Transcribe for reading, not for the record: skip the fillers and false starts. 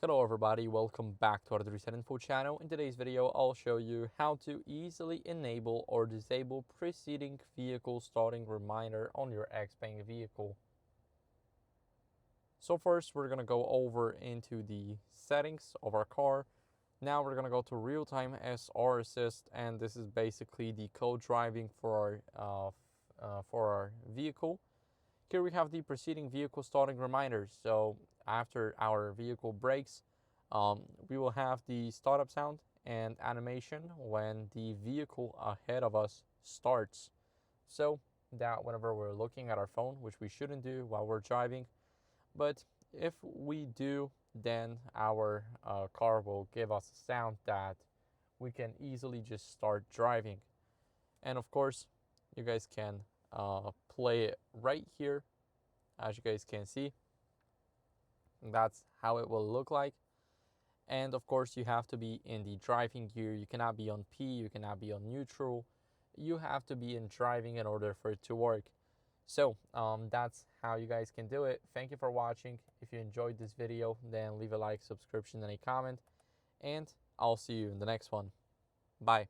Hello everybody, welcome back to our Reset Info channel. In today's video, I'll show you how to easily enable or disable preceding vehicle starting reminder on your XPeng vehicle. So first, we're going to go over into the settings of our car. Now we're going to go to real-time SR assist, and this is basically the co-driving for our vehicle. Here we have the preceding vehicle starting reminders. So after our vehicle brakes, we will have the startup sound and animation when the vehicle ahead of us starts. So that whenever we're looking at our phone, which we shouldn't do while we're driving, but if we do, then our car will give us a sound that we can easily just start driving. And of course, you guys can play it right here, as you guys can see. And that's how it will look like. And of course, you have to be in the driving gear. You cannot be on P, you cannot be on neutral. You have to be in driving in order for it to work. So that's how you guys can do it. Thank you for watching. If you enjoyed this video, then leave a like, subscription, and a comment. And I'll see you in the next one. Bye.